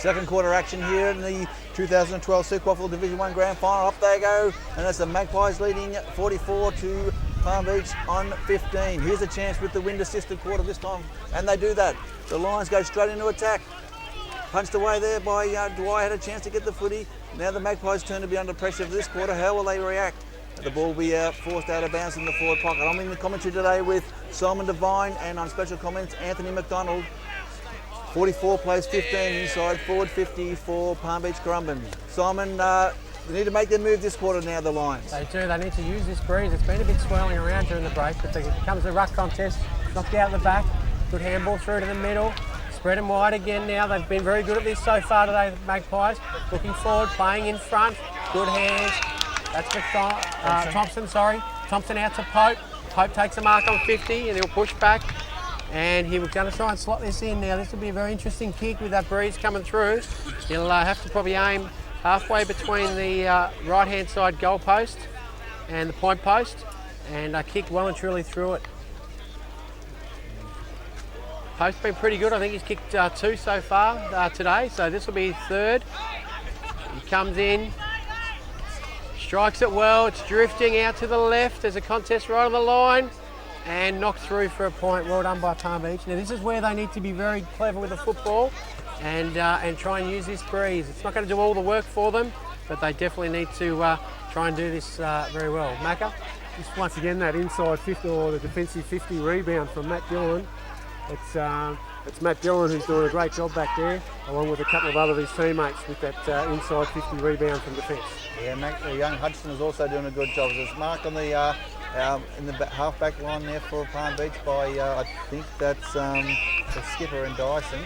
Second quarter action here in the 2012 Super Waffle Division 1 Grand Final. Up they go, and that's the Magpies leading 44 to Palm Beach on 15. Here's a chance with the wind-assisted quarter this time, and they do that. The Lions go straight into attack. Punched away there by Dwyer, had a chance to get the footy. Now the Magpies turn to be under pressure for this quarter. How will they react? The ball will be forced out of bounds in the forward pocket. I'm in the commentary today with Simon Devine, and on special comments, Anthony McDonald. 44 plays 15 inside, forward 50 for Palm Beach Currumbin. Simon, they need to make their move this quarter now, the Lions. They do. They need to use this breeze. It's been a bit swirling around during the break, but it comes the ruck contest. Knocked out the back. Good handball through to the middle. Spread them wide again now. They've been very good at this so far today, the Magpies. Looking forward, playing in front. Good hands. That's Thompson, sorry. Thompson out to Pope. Pope takes a mark on 50 and he'll push back. And he was going to try and slot this in now. This will be a very interesting kick with that breeze coming through. He'll have to probably aim halfway between the right-hand side goal post and the point post and kick well and truly through it. Post's been pretty good. I think he's kicked 2 so far today, so this will be his third. He comes in, strikes it well. It's drifting out to the left. There's a contest right on the line. And knocked through for a point. Well done by Palm Beach. Now this is where they need to be very clever with the football and try and use this breeze. It's not going to do all the work for them, but they definitely need to try and do this very well. Macca? Just once again that inside 50 or the defensive 50 rebound from Matt Dillon. It's Matt Dillon who's doing a great job back there, along with a couple of other of his teammates with that inside 50 rebound from defence. Yeah, the young Hudson is also doing a good job. There's mark on the in the half-back line there for Palm Beach by, I think that's the skipper and Dyson.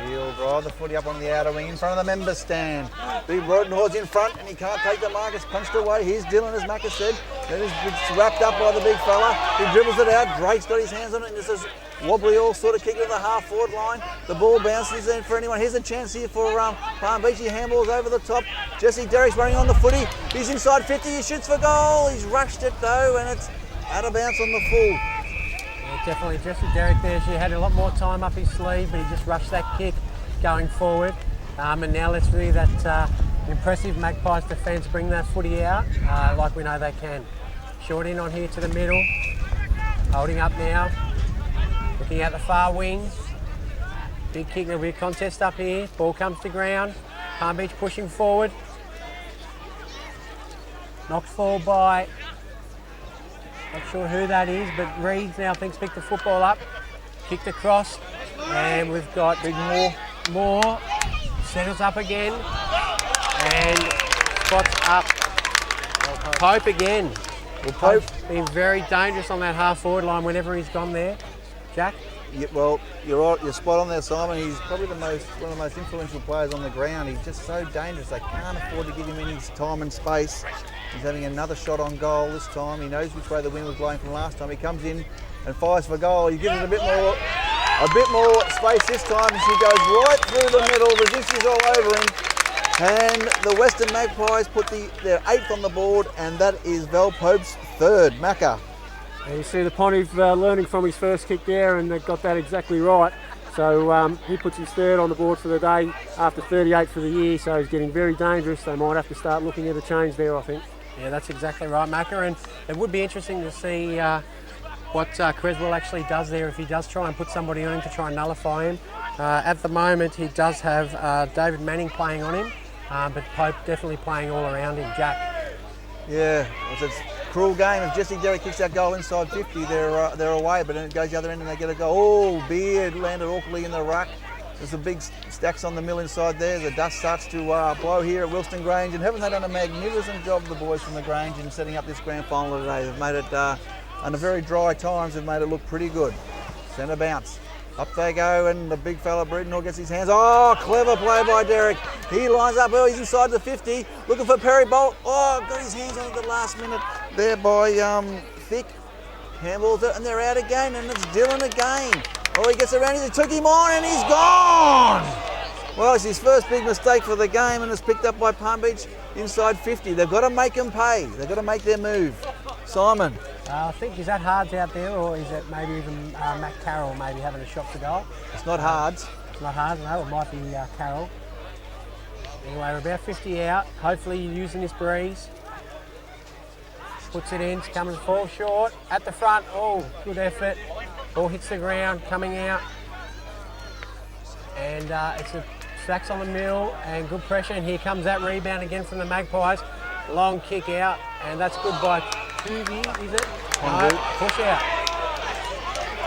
He'll drive the footy up on the outer wing in front of the members stand. Big Rodenhor's in front and he can't take the mark. It's punched away. Here's Dylan, as Macca said. Then it's wrapped up by the big fella. He dribbles it out. Drake's got his hands on it and this is wobbly all sort of kick to the half-forward line. The ball bounces in for anyone. Here's a chance here for Palm Beach. He handballs over the top. Jesse Derrick's running on the footy. He's inside 50. He shoots for goal. He's rushed it though and it's out of bounds on the full. Yeah, definitely Jesse Derrick there. She had a lot more time up his sleeve, but he just rushed that kick going forward. And now let's see that impressive Magpies defence bring that footy out like we know they can. Short in on here to the middle. Holding up now. Looking at the far wing. Big kick, there'll be a contest up here. Ball comes to ground. Palm Beach pushing forward. Knocked forward by, not sure who that is, but Reeves now thinks picked the football up. Kicked across, and we've got Big Moore. Settles up again, and spots up Pope again. Well, Pope's been very dangerous on that half-forward line whenever he's gone there. Jack? Yeah, well, you're right, you're spot on there, Simon. He's probably one of the most influential players on the ground. He's just so dangerous. They can't afford to give him any time and space. He's having another shot on goal this time. He knows which way the wind was blowing from last time. He comes in and fires for goal. He gives it a bit more space this time. She goes right through the middle. The Zixis all over him. And the Western Magpies put their 8th on the board, and that is Val Pope's 3rd. Macca. And you see the Pontiff learning from his first kick there and got that exactly right. So he puts his 3rd on the board for the day after 38 for the year, so he's getting very dangerous. They might have to start looking at a change there, I think. Yeah, that's exactly right, Macca, and it would be interesting to see what Creswell actually does there if he does try and put somebody on him to try and nullify him. At the moment, he does have David Manning playing on him, but Pope definitely playing all around him. Jack? Yeah, it's a cruel game. If Jesse Derrick kicks that goal inside 50, they're away, but then it goes the other end and they get a goal. Oh, Beard landed awkwardly in the ruck. There's some big stacks on the mill inside there. The dust starts to blow here at Wilston Grange, and haven't they done a magnificent job, the boys from the Grange, in setting up this grand final today. They've made it, under very dry times, they've made it look pretty good. Centre bounce. Up they go, and the big fella Bredenhall gets his hands. Oh, clever play by Derrick. He lines up early, he's inside the 50, looking for Perry Bolt. Oh, got his hands on it at the last minute there by Thick. Handballs it, and they're out again, and it's Dylan again. Oh, he gets around, he took him on, and he's gone! Well, it's his first big mistake for the game, and it's picked up by Palm Beach inside 50. They've got to make him pay. They've got to make their move. Simon. I think, is that Hards out there, or is it maybe even Matt Carroll maybe having a shot to goal? It's not Hards. It's not Hards, no, it might be Carroll. Anyway, we're about 50 out. Hopefully you're using this breeze. Puts it in, it's coming to fall short. At the front, oh, good effort. Ball hits the ground, coming out. And it's a sacks on the middle and good pressure. And here comes that rebound again from the Magpies. Long kick out, and that's good by Kugi, is it? No, push out.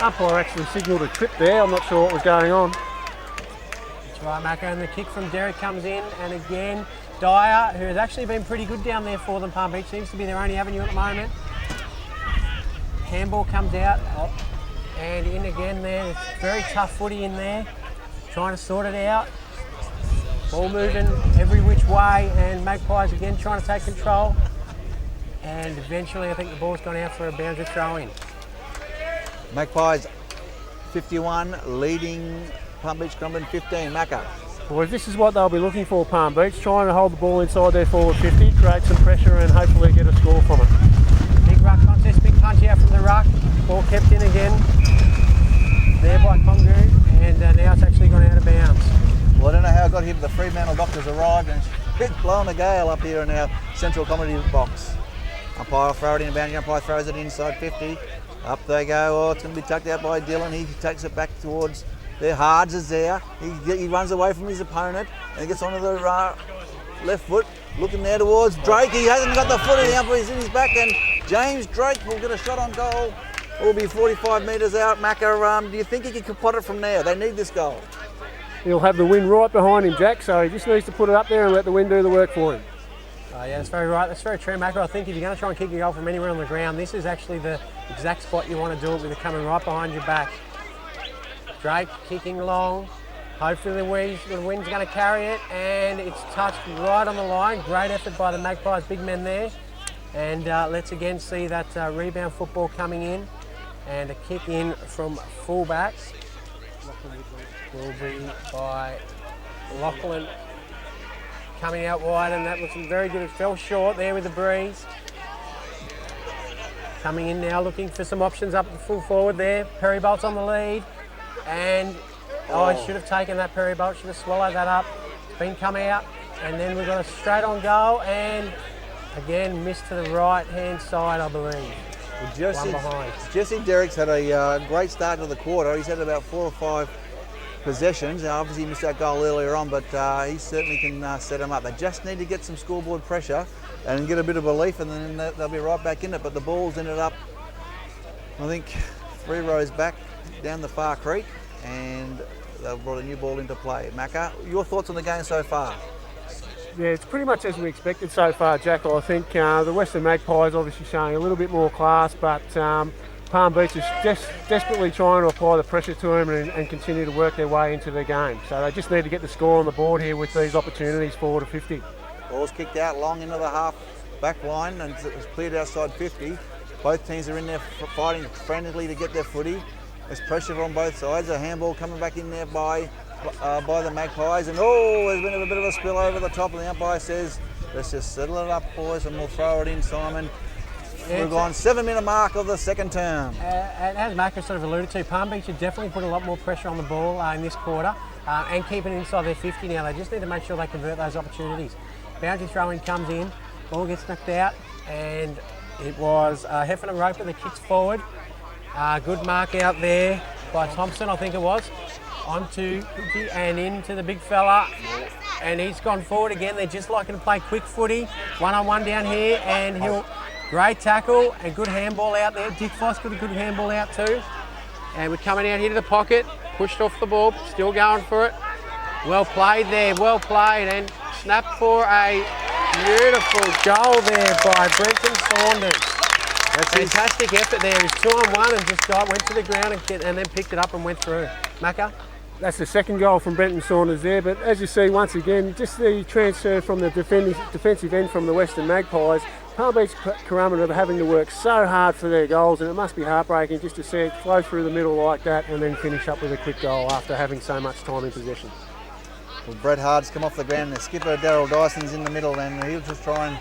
Umpire actually signalled a trip there. I'm not sure what was going on. That's right, Macca, and the kick from Derek comes in, and again, Dyer, who has actually been pretty good down there for them, Palm Beach, seems to be their only avenue at the moment. Handball comes out, and in again there. It's very tough footy in there, trying to sort it out. Ball moving every which way, and Magpies again trying to take control. And eventually, I think the ball's gone out for a boundary throw-in. Magpies 51, leading Palm Beach Currumbin 15. Macca. Well, this is what they'll be looking for, Palm Beach, trying to hold the ball inside their forward 50, create some pressure and hopefully get a score from it. Big ruck contest, big punch out from the ruck. Ball kept in again, there by Congu, and now it's actually gone out of bounds. Well, I don't know how I got here, but the Fremantle doctors arrived and it's blowing a gale up here in our central comedy box. Umpire throw it in, boundary umpire throws it inside 50. Up they go. Oh, it's going to be tucked out by Dylan. He takes it back towards their Hards is there. He runs away from his opponent and gets onto the left foot, looking there towards Drake. He hasn't got the foot in the umpire, he's in his back, and James Drake will get a shot on goal. Will be 45 metres out. Macca, do you think he could pot it from there? They need this goal. He'll have the wind right behind him, Jack, so he just needs to put it up there and let the wind do the work for him. Yeah, that's very right. That's very true, Macca. I think if you're going to try and kick your goal from anywhere on the ground, this is actually the exact spot you want to do it with it coming right behind your back. Drake kicking long. Hopefully the wind's going to carry it, and it's touched right on the line. Great effort by the Magpies, big men there. And let's again see that rebound football coming in, and a kick in from fullback will be by Lachlan, coming out wide, and that looks very good. It fell short there with the breeze. Coming in now, looking for some options up at the full forward there. Perry Bolt's on the lead, and I should have taken that. Perry Bolt should have swallowed that up. It's been come out, and then we've got a straight on goal, and again missed to the right hand side, I believe. Well, One behind. Jesse Derrick's had a great start to the quarter. He's had about 4 or 5 possessions. Now, obviously he missed that goal earlier on, but he certainly can set them up. They just need to get some scoreboard pressure and get a bit of belief, and then they'll be right back in it. But the ball's ended up, I think, 3 rows back down the far creek, and they've brought a new ball into play. Macca, your thoughts on the game so far? Yeah, it's pretty much as we expected so far, Jack. I think the Western Magpies obviously showing a little bit more class, but Palm Beach is just desperately trying to apply the pressure to them and continue to work their way into the game. So they just need to get the score on the board here with these opportunities 4 to 50. Ball's kicked out long into the half back line, and it's cleared outside 50. Both teams are in there fighting frantically to get their footy. There's pressure on both sides. A handball coming back in there by the Magpies, and there's been a bit of a spill over the top, and the umpire says, let's just settle it up, boys, and we'll throw it in, Simon. We've gone 7-minute mark of the second term. And as Macca sort of alluded to, Palm Beach have definitely put a lot more pressure on the ball in this quarter and keeping it inside their 50 now. They just need to make sure they convert those opportunities. Boundary throw-in comes in, ball gets knocked out, and it was Heffernan Roper that kicks forward. Good mark out there by Thompson, I think it was, onto and into the big fella, and he's gone forward again. They're just liking to play quick footy, one-on-one down here, and he'll... Great tackle and good handball out there. Dick Foss got a good handball out too. And we're coming out here to the pocket, pushed off the ball, still going for it. Well played there, well played, and snapped for a beautiful goal there by Brenton Saunders. That's fantastic effort there. He was 2-on-1 and just went to the ground and then picked it up and went through. Macca? That's the second goal from Brenton Saunders there, but as you see once again, just the transfer from the defensive end from the Western Magpies. Palm Beach Currumbin are having to work so hard for their goals, and it must be heartbreaking just to see it flow through the middle like that and then finish up with a quick goal after having so much time in possession. Well, Brett Hard's come off the ground, and the skipper Daryl Dyson's in the middle, and he'll just try and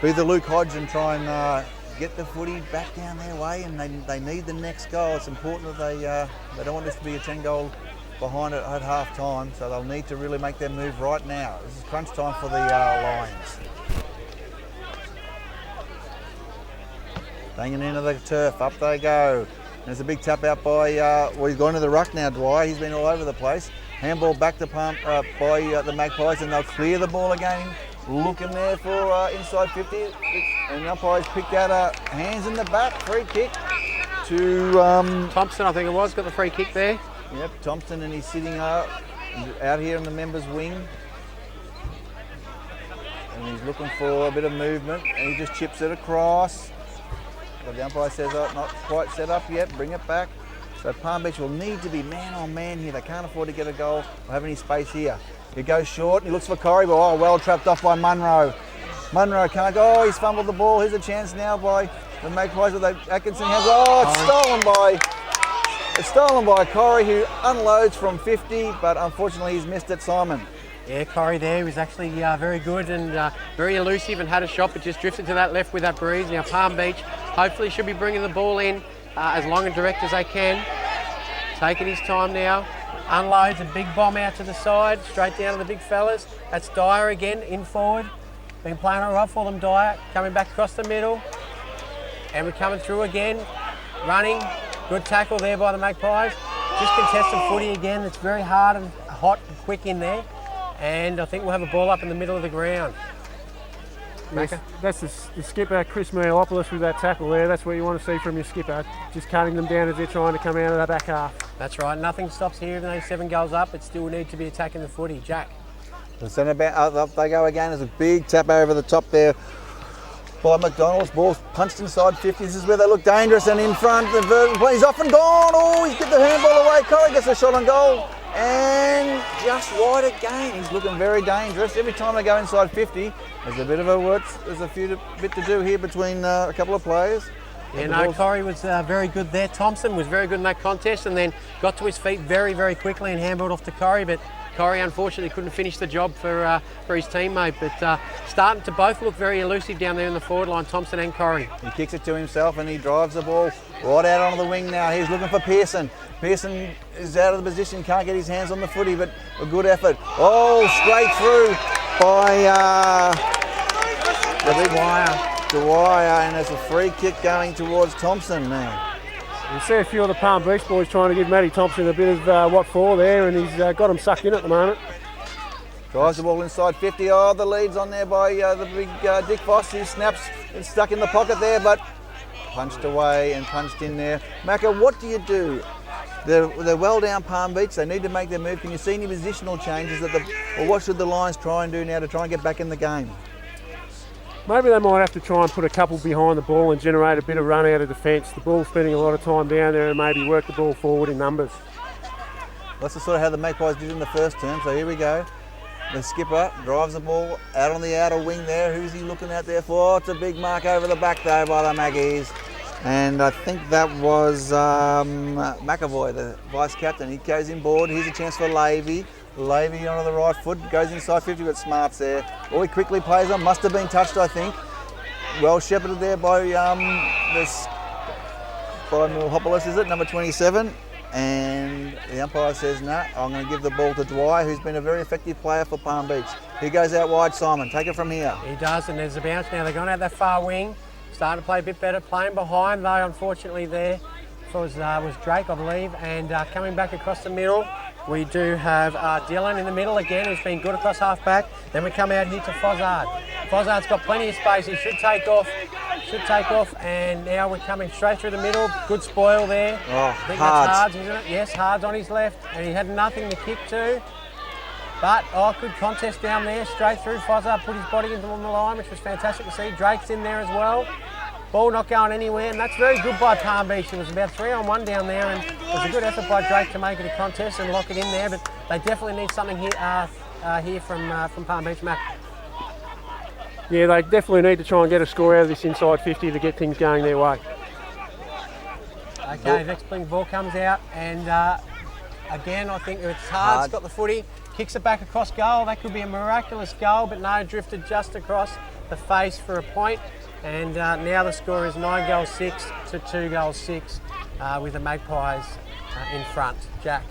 be the Luke Hodge and try and get the footy back down their way, and they need the next goal. It's important that they don't want this to be a 10-goal behind it at half time, so they'll need to really make their move right now. This is crunch time for the Lions. Banging into the turf, up they go. There's a big tap out by, well, he's gone to the ruck now, Dwyer. He's been all over the place. Handball back to pump by the Magpies, and they'll clear the ball again. Looking there for inside 50, and the umpires picked out hands in the back, free kick to Thompson, I think it was, got the free kick there. Yep, Thompson, and he's sitting out here in the members' wing, and he's looking for a bit of movement, and he just chips it across. But the umpire says, oh, not quite set up yet, bring it back. So Palm Beach will need to be man on man here. They can't afford to get a goal or have any space here. He goes short and he looks for Corrie, but oh, well trapped off by Munro. Munro can't go. Oh, he's fumbled the ball. Here's a chance now by the Magpies with Atkinson has. Oh, it's stolen by Corrie, who unloads from 50, but unfortunately he's missed it, Simon. Yeah, Corrie there was actually very good and very elusive and had a shot, but just drifted to that left with that breeze. Now Palm Beach hopefully should be bringing the ball in as long and direct as they can. Taking his time now. Unloads a big bomb out to the side, straight down to the big fellas. That's Dyer again, in forward. Been playing all right for them, Dyer. Coming back across the middle. And we're coming through again. Running. Good tackle there by the Magpies. Just contested footy again. It's very hard and hot and quick in there. And I think we'll have a ball up in the middle of the ground. Yes, that's the skipper, Chris Mialopoulos, with that tackle there. That's what you want to see from your skipper, just cutting them down as they're trying to come out of that back half. That's right, nothing stops here. Even though 7 goals up, it still need to be attacking the footy. Jack. The centre back, up they go again. There's a big tap over the top there by McDonald's. Ball's punched inside 50. This is where they look dangerous, and in front, the Verdon plays off and gone. Oh, he's get the handball away. Corrie gets a shot on goal. And just wide again. He's looking very dangerous. Every time they go inside 50, there's a bit of a bit to do here between a couple of players. Yeah, no, Corrie was very good there. Thompson was very good in that contest, and then got to his feet very, very quickly and handballed off to Corrie. But Corrie unfortunately couldn't finish the job for his teammate. But starting to both look very elusive down there in the forward line, Thompson and Corrie. He kicks it to himself and he drives the ball right out onto the wing now. He's looking for Pearson. Pearson is out of the position, can't get his hands on the footy, but a good effort. Oh, straight through by Dwyer, and there's a free kick going towards Thompson now. You see a few of the Palm Beach boys trying to give Matty Thompson a bit of what for there, and he's got him sucked in at the moment. Drives the ball inside 50. Oh, the lead's on there by the big Dick Voss. He snaps, it's stuck in the pocket there, but punched away and punched in there. Macca, what do you do? They're well down Palm Beach. They need to make their move. Can you see any positional changes or what should the Lions try and do now to try and get back in the game? Maybe they might have to try and put a couple behind the ball and generate a bit of run out of defence. The ball's spending a lot of time down there, and maybe work the ball forward in numbers. That's sort of how the Magpies did in the first term. So here we go. The skipper drives the ball out on the outer wing there. Who's he looking out there for? It's a big mark over the back though by the Maggies. And I think that was McAvoy, the vice captain. He goes inboard. Here's a chance for Lavey. Lavey onto the right foot, goes inside 50, but Smart's there. Oh, he quickly plays on. Must have been touched, I think. Well shepherded there by Milhopoulos, is it? Number 27. And the umpire says, no, I'm going to give the ball to Dwyer, who's been a very effective player for Palm Beach. He goes out wide, Simon. Take it from here. He does, and there's a bounce now. They're going out that far wing. Starting to play a bit better, playing behind though, unfortunately there was Drake, I believe, and coming back across the middle, we do have Dylan in the middle again, who's been good across half back. Then we come out here to Fozzard. Fozzard's got plenty of space, he should take off, and now we're coming straight through the middle. Good spoil there. Oh, I think that's Hards, isn't it? Yes, Hards on his left, and he had nothing to kick to. But, good contest down there, straight through. Fozzard put his body into on the line, which was fantastic to see. Drake's in there as well. Ball not going anywhere, and that's very good by Palm Beach. It was about 3-on-1 down there, and it was a good effort by Drake to make it a contest and lock it in there, but they definitely need something here from Palm Beach, Mac. Yeah, they definitely need to try and get a score out of this inside 50 to get things going their way. Okay, next playing ball comes out, and again, I think it's Hards got the footy. Kicks it back across goal. That could be a miraculous goal, but no, drifted just across the face for a point. And now the score is 9-6 to 2-6 with the Magpies in front. Jack.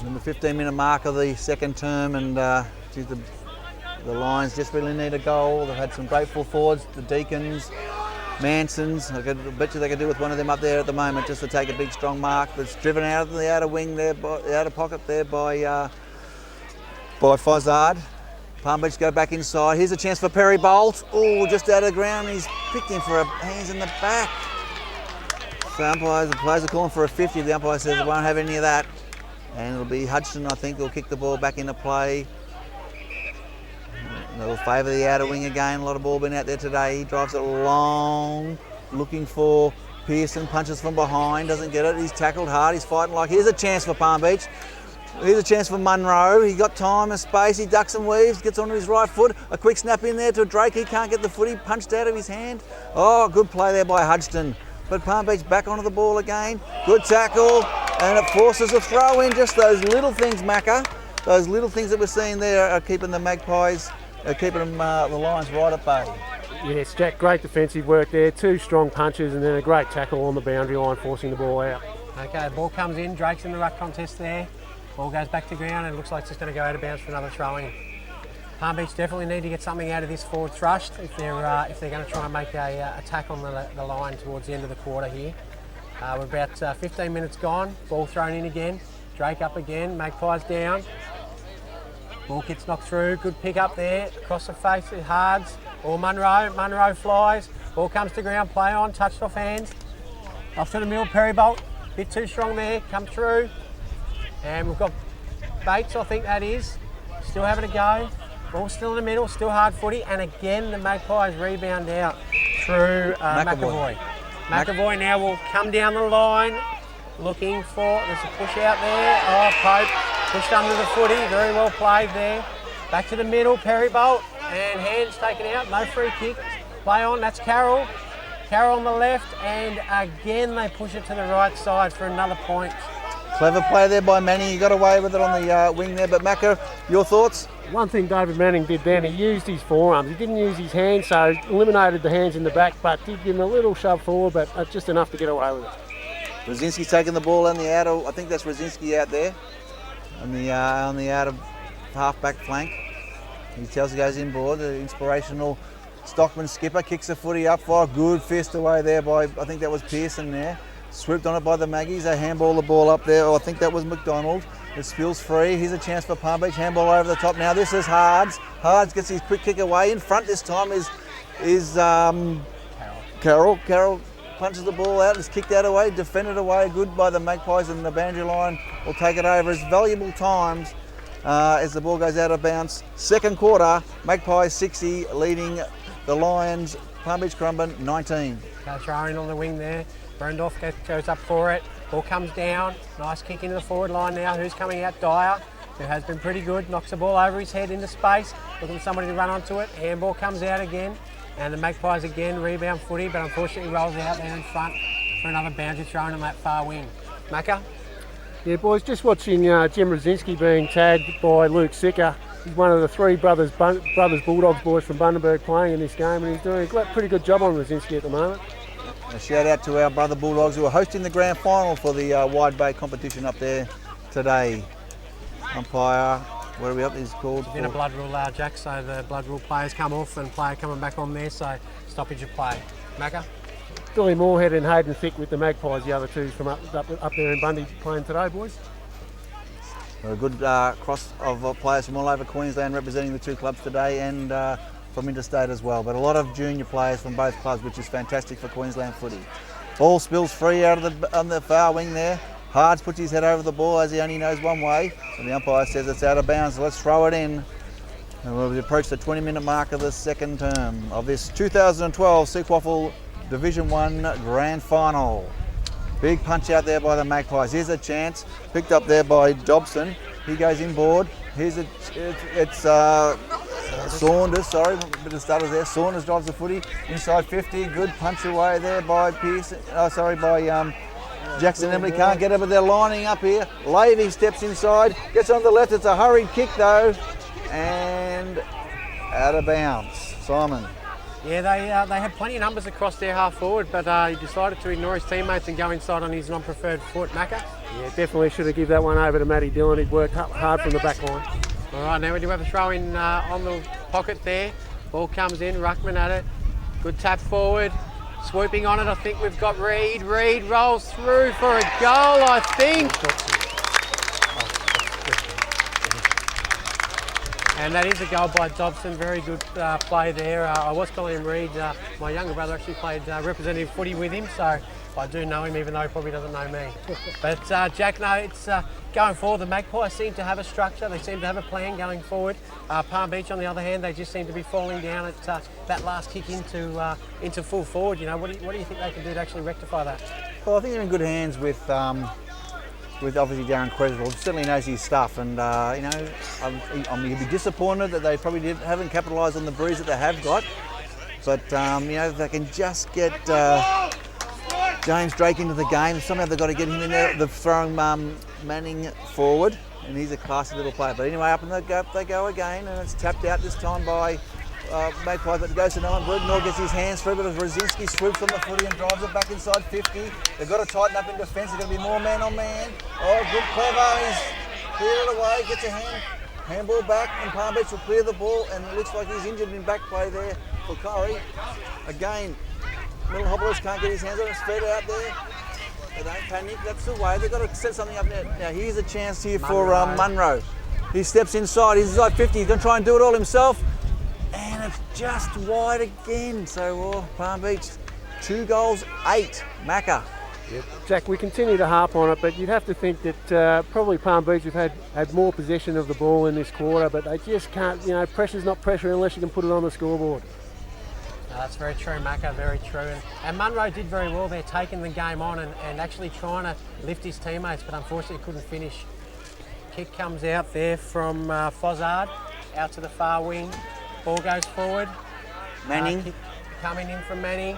And the 15-minute mark of the second term, and geez, the Lions desperately need a goal. They've had some great full forwards, the Deacons, Mansons. I bet you they could do with one of them up there at the moment just to take a big strong mark. That's driven out of the outer wing there, by the outer pocket there by Fozzard. Palm Beach go back inside. Here's a chance for Perry Bolt. Oh, just out of the ground. He's picked him for a hands in the back. So the players are calling for a 50. The umpire says they won't have any of that. And it'll be Hudson, I think, will kick the ball back into play. They'll favour the outer wing again. A lot of ball been out there today. He drives it long, looking for Pearson, punches from behind, doesn't get it. He's tackled hard, he's fighting like. Here's a chance for Palm Beach. Here's a chance for Munro. He got time and space. He ducks and weaves, gets onto his right foot. A quick snap in there to Drake. He can't get the footy punched out of his hand. Oh, good play there by Hudson. But Palm Beach back onto the ball again. Good tackle, and it forces a throw in. Just those little things, Macca. Those little things that we're seeing there are keeping the Magpies, keeping them, the Lions right at bay. Yes, Jack, great defensive work there. 2 strong punches and then a great tackle on the boundary line, forcing the ball out. Okay, ball comes in. Drake's in the ruck contest there. Ball goes back to ground and it looks like it's just going to go out of bounds for another throw-in. Palm Beach definitely need to get something out of this forward thrust if they're going to try and make a attack on the line towards the end of the quarter here. We're about 15 minutes gone. Ball thrown in again. Drake up again. Magpies down. Ball gets knocked through. Good pick up there. Across the face it Hards or Munro. Munro flies. Ball comes to ground. Play on. Touched off hands. Off to the middle. Perry Bolt. Bit too strong there. Come through. And we've got Bates, I think that is. Still having a go. Ball still in the middle, still hard footy, and again the Magpies rebound out through McAvoy. McAvoy now will come down the line, looking for, there's a push out there. Oh, Pope pushed under the footy, very well played there. Back to the middle, Perry Bolt, and hands taken out, no free kick. Play on, that's Carroll. Carroll on the left, and again they push it to the right side for another point. Clever play there by Manning. He got away with it on the wing there, but Macca, your thoughts? One thing David Manning did then, he used his forearms. He didn't use his hands, so eliminated the hands in the back, but did give him a little shove forward, but just enough to get away with it. Rosinski's taking the ball on the outer, I think that's Rosinski out there, on the outer half-back flank. He tells he goes inboard, the inspirational Stockman skipper kicks the footy up for a good fist away there by, I think that was Pearson there. Swooped on it by the Maggies, they handball the ball up there, I think that was McDonald. It spills free, here's a chance for Palm Beach, handball over the top now, this is Hards. Hards gets his quick kick away, in front this time is Carroll. Carroll punches the ball out, it's kicked out away, defended away, good by the Magpies, and the boundary line will take it over as valuable times as the ball goes out of bounds. Second quarter, Magpies 60 leading the Lions, Palm Beach Currumbin 19. Throwing on the wing there. Brendorf goes up for it. Ball comes down. Nice kick into the forward line now. Who's coming out? Dyer, who has been pretty good. Knocks the ball over his head into space. Looking for somebody to run onto it. Handball comes out again. And the Magpies again rebound footy, but unfortunately rolls out there in front for another boundary thrown on that far wing. Macca? Yeah, boys, just watching Jim Rosinski being tagged by Luke Sicker. He's one of the 3 brothers Bulldogs boys from Bundaberg playing in this game, and he's doing a pretty good job on Rosinski at the moment. A shout out to our brother Bulldogs who are hosting the grand final for the Wide Bay competition up there today. Umpire, where are we up? Is called. It's been a blood rule, Jack, so the blood rule players come off and player coming back on there, so stoppage of play. Macca? Billy Moorhead and Hayden Thick with the Magpies, the other 2 from up there in Bundy playing today, boys. A good cross of players from all over Queensland representing the 2 clubs today, and from interstate as well, but a lot of junior players from both clubs, which is fantastic for Queensland footy. Ball spills free out of on the far wing there. Hards puts his head over the ball as he only knows one way, and the umpire says it's out of bounds, so let's throw it in. And we'll approach the 20-minute mark of the second term of this 2012 Sequaffle Division 1 Grand Final. Big punch out there by the Magpies. Here's a chance, picked up there by Dobson. He goes inboard. Here's it's Saunders, sorry, a bit of stutters there. Saunders drives the footy inside 50. Good punch away there by Pearson. By Jackson Emily. Can't get it, but they're lining up here. Lavey steps inside, gets on the left. It's a hurried kick though, and out of bounds. Simon. Yeah, they had plenty of numbers across their half forward, but he decided to ignore his teammates and go inside on his non-preferred foot. Macca? Yeah, definitely should have given that one over to Matty Dillon. He'd worked hard from the back line. All right, now we do have a throw in on the pocket there. Ball comes in, Ruckman at it. Good tap forward. Swooping on it, I think we've got Reed. Reed rolls through for a goal, I think. And that is a goal by Dobson. Very good play there. I was calling him Reed. My younger brother actually played representative footy with him, so I do know him, even though he probably doesn't know me. But Jack, no, it's going forward. The Magpies seem to have a structure. They seem to have a plan going forward. Palm Beach, on the other hand, they just seem to be falling down at that last kick into full forward. You know, what do you think they can do to actually rectify that? Well, I think they're in good hands with obviously Darren Creswell. Certainly knows his stuff, and you know, he'd be disappointed that they probably haven't capitalised on the breeze that they have got. But you know, if they can just get James Drake into the game, somehow they've got to get him in there. They're throwing Manning forward, and he's a classy little player. But anyway, up in the gap they go again, and it's tapped out this time by Magpie, but it goes to no one. Brudenor gets his hands through, but Rosinski swoops on the footy and drives it back inside 50. They've got to tighten up in defence. There's going to be more man on man. Oh, good, clever. He's cleared it away, gets a handball back, and Palm Beach will clear the ball, and it looks like he's injured in back play there for Curry. Again, Little Hobblers can't get his hands on it. It's fed out there. They don't panic. That's the way. They've got to set something up now. Now here's a chance here for Munro. He steps inside. He's inside 50. He's going to try and do it all himself. And it's just wide again. So Palm Beach, 2 goals, 8. Macca. Yep. Jack, we continue to harp on it, but you'd have to think that probably Palm Beach have had more possession of the ball in this quarter, but they just can't, you know, pressure's not pressure unless you can put it on the scoreboard. That's very true, Macca, very true. And Munro did very well there, taking the game on and actually trying to lift his teammates, but unfortunately couldn't finish. Kick comes out there from Fozzard, out to the far wing. Ball goes forward. Manning. Kick coming in from Manning.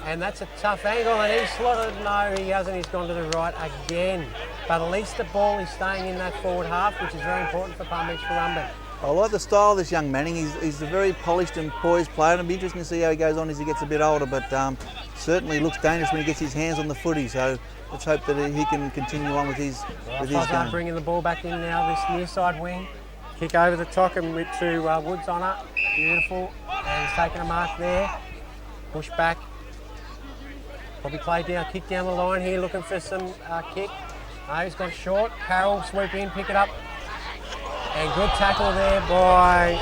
And that's a tough angle, and he's slotted. No, he hasn't. He's gone to the right again. But at least the ball is staying in that forward half, which is very important for Palm Beach Currumbin. I like the style of this young Manning. He's a very polished and poised player. It'll be interesting to see how he goes on as he gets a bit older, but certainly looks dangerous when he gets his hands on the footy. So let's hope that he can continue on with his game. Bringing the ball back in now, this near side wing. Kick over the top and to Woods on it. Beautiful. And he's taking a mark there. Push back. Probably play down, kick down the line here, looking for some kick. No, he's gone short. Carroll swoop in, pick it up. And good tackle there by,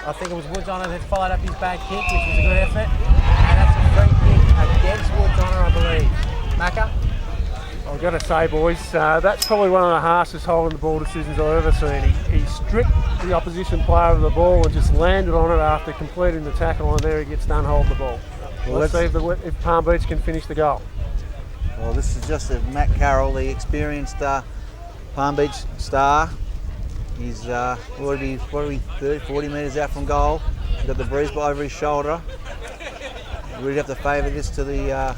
I think it was Woods on it that followed up his bad kick, which was a good effort. And that's a free kick against Woods on it, I believe. Macca? I've got to say, boys, that's probably one of the harshest holding the ball decisions I've ever seen. He stripped the opposition player of the ball and just landed on it after completing the tackle, and there he gets done holding the ball. Well, let's see if Palm Beach can finish the goal. Well, this is just Matt Carroll, the experienced Palm Beach star. He's already 30, 40 metres out from goal. He's got the breeze ball over his shoulder. We really have to favour this to the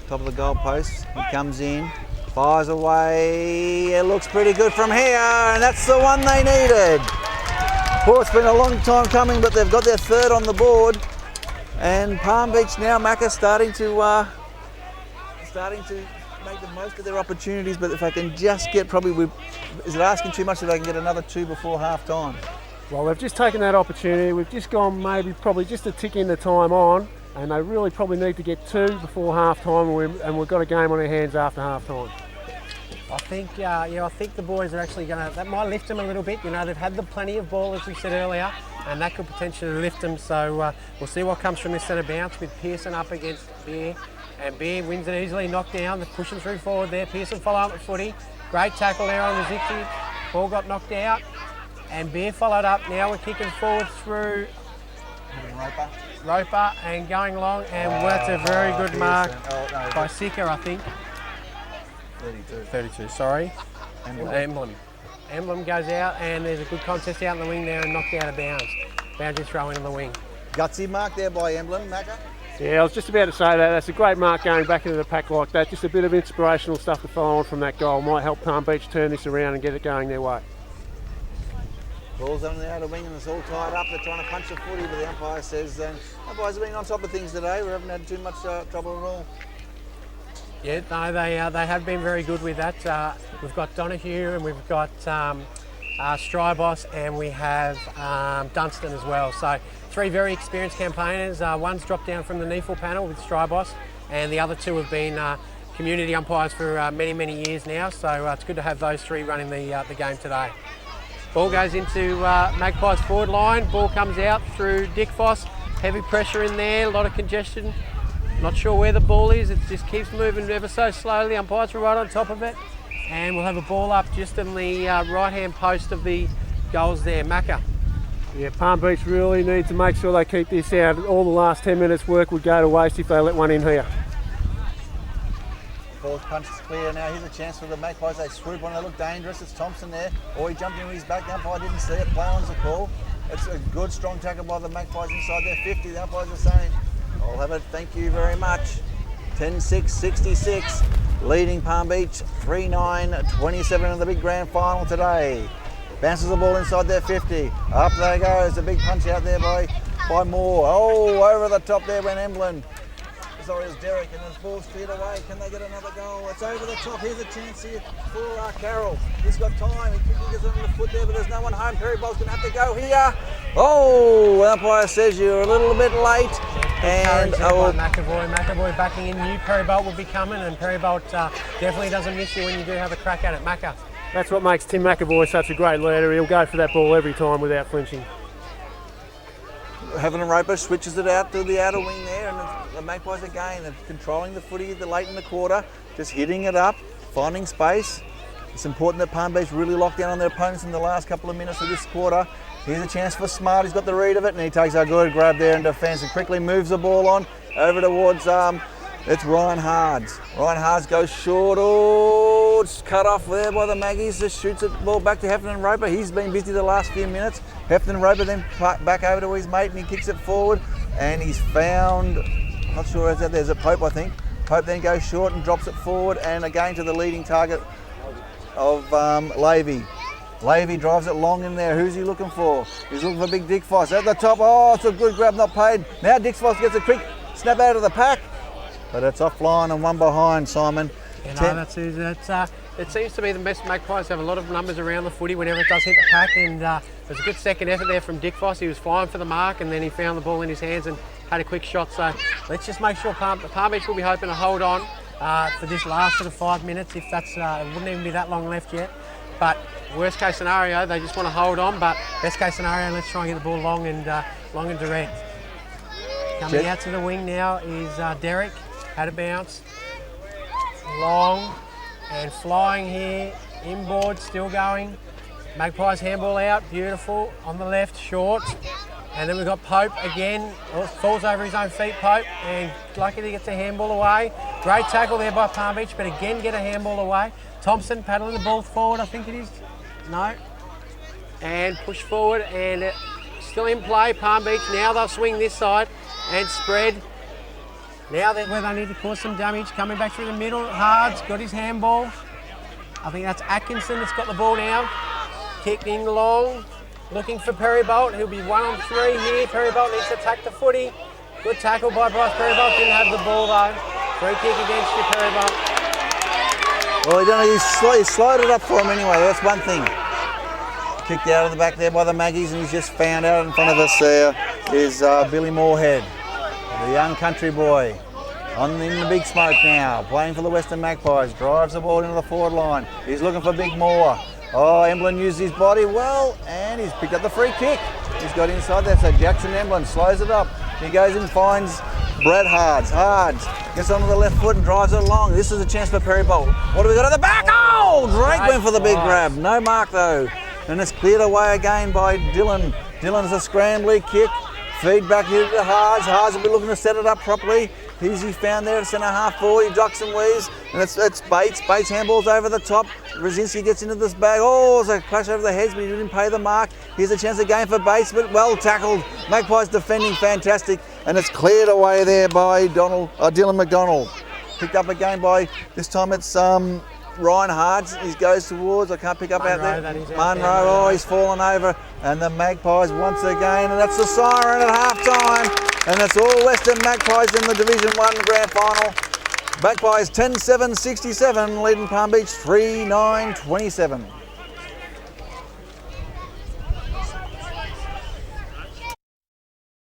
top of the goal post. He comes in, fires away. It looks pretty good from here, and that's the one they needed. Well, it's been a long time coming, but they've got their third on the board. And Palm Beach now, Macca, starting to make the most of their opportunities. But if they can just get, is it asking too much if they can get another 2 before half time? Well, they've just taken that opportunity. We've just gone probably just a tick in the time on, and they really probably need to get 2 before half time, and we've got a game on our hands after half time. I think, I think the boys are actually that might lift them a little bit. You know, they've had plenty of ball, as we said earlier, and that could potentially lift them. So we'll see what comes from this centre bounce with Pearson up against Beer. And Beer wins it easily, knocked down. They're pushing through forward there. Pearson follow up the footy. Great tackle there on the Zixi. Ball got knocked out. And Beer followed up. Now we're kicking forward through Roper and going along. And that's a very good mark by Sika, I think. 32, sorry. Emblem goes out, and there's a good contest out in the wing there and knocked out of bounds. Boundary throw in the wing. Gutsy mark there by Emblem, Macca. Yeah, I was just about to say that. That's a great mark going back into the pack like that. Just a bit of inspirational stuff to follow on from that goal. Might help Palm Beach turn this around and get it going their way. Ball's on the outer wing and it's all tied up. They're trying to punch the footy, but the umpire says, umpires have been on top of things today. We haven't had too much trouble at all. Yeah, no, they have been very good with that. We've got Donahue and we've got Strybos and we have Dunstan as well. So 3 very experienced campaigners. One's dropped down from the NEFL panel with Strybos, and the other 2 have been community umpires for many years now. So it's good to have those 3 running the game today. Ball goes into Magpies forward line. Ball comes out through Dick Foss. Heavy pressure in there, a lot of congestion. Not sure where the ball is. It just keeps moving ever so slowly. Umpires are right on top of it. And we'll have a ball up just in the right-hand post of the goals there. Macca. Yeah, Palm Beach really need to make sure they keep this out. All the last 10 minutes work would go to waste if they let one in here. Ball's punched clear now. Here's a chance for the Magpies. They swoop on. They look dangerous. It's Thompson there. Or he jumped in with his back. The umpire didn't see it. Play on's the call. It's a good, strong tackle by the Magpies inside their 50. The umpires are saying, I'll have it. Thank you very much. 10-6, 66. Leading Palm Beach 3-9-27 in the big grand final today. Bounces the ball inside their 50. Up there goes. A big punch out there by Moore. Oh, over the top there went Emblem. Sorry, it's Derek, and his ball's cleared away. Can they get another goal? It's over the top. Here's a chance here for Carroll. He's got time. He quickly gets on the foot there, but there's no one home. Perry Bolt's going to have to go here. Oh, the umpire says you're a little bit late. And McAvoy backing in. New Perry Bolt will be coming, and Perry Bolt definitely doesn't miss you when you do have a crack at it. Macca. That's what makes Tim McAvoy such a great leader. He'll go for that ball every time without flinching. Having a Roper switches it out to the outer wing there, and the Magpies again are controlling the footy late in the quarter, just hitting it up, finding space. It's important that Palm Beach really lock down on their opponents in the last couple of minutes of this quarter. Here's a chance for Smart. He's got the read of it, and he takes a good grab there in defence and quickly moves the ball on over towards it's Ryan Hards. Ryan Hards goes short. Oh, it's cut off there by the Maggies. Just shoots the ball back to Hefton and Roper. He's been busy the last few minutes. Hefton and Roper then back over to his mate, and he kicks it forward. And he's found, I'm not sure who's out there. Is it Pope, I think? Pope then goes short and drops it forward, and again to the leading target of Lavey. Lavey drives it long in there. Who's he looking for? He's looking for big Dick Foss. At the top, oh, it's a good grab, not paid. Now Dick Foss gets a quick snap out of the pack. But it's offline and one behind, Simon. It seems to be the best Magpies have a lot of numbers around the footy whenever it does hit the pack, and there's a good second effort there from Dick Foss. He was flying for the mark, and then he found the ball in his hands and had a quick shot. So let's just make sure Palm Beach will be hoping to hold on for this last sort of 5 minutes. If that's it wouldn't even be that long left yet. But worst case scenario, they just want to hold on. But best case scenario, let's try and get the ball long and direct. Coming out to the wing now is Derek. Had a bounce, long and flying here, inboard, still going. Magpies handball out, beautiful, on the left, short. And then we've got Pope again, falls over his own feet, Pope, and lucky to get the handball away. Great tackle there by Palm Beach, but again get a handball away. Thompson paddling the ball forward, I think it is. No. And push forward, and still in play, Palm Beach. Now they'll swing this side and spread. Now where they need to cause some damage, coming back through the middle, Hards got his handball. I think that's Atkinson that's got the ball now. Kicked in long, looking for Perry Bolt. He'll be 1 on 3 here. Perry Bolt needs to attack the footy. Good tackle by Bryce Perry Bolt, didn't have the ball though. Free kick against you, Perry Bolt. Well, he slowed it up for him anyway, that's one thing. Kicked out of the back there by the Maggies, and he's just found out in front of us there is Billy Moorhead. The young country boy in the big smoke now, playing for the Western Magpies, drives the ball into the forward line. He's looking for Big Moore. Oh, Emblem used his body well, and he's picked up the free kick. He's got inside there, so Jackson Emblem slows it up. He goes and finds Brad Hards. Hards gets onto the left foot and drives it along. This is a chance for Perry Bolt. What do we got at the back? Oh, Drake went for the big grab. No mark though. And it's cleared away again by Dylan. Dylan's a scrambly kick. Feed back here to Hards. Hards will be looking to set it up properly. He's found there at centre half forward. He ducks and weaves, and it's Bates. Bates handballs over the top. Brzezinski gets into this bag. Oh, it's a clash over the heads, but he didn't pay the mark. Here's a chance again for Bates, but well tackled. Magpies defending fantastic, and it's cleared away there by Dylan McDonald. Picked up again by, this time it's Reinhardt, he goes towards, I can't pick up out Munro, there. that is out Munro, there, oh, he's fallen over. And the Magpies once again, and that's the siren at half time. And that's all Western Magpies in the Division 1 Grand Final. Magpies 10-7-67, leading Palm Beach 3-9-27.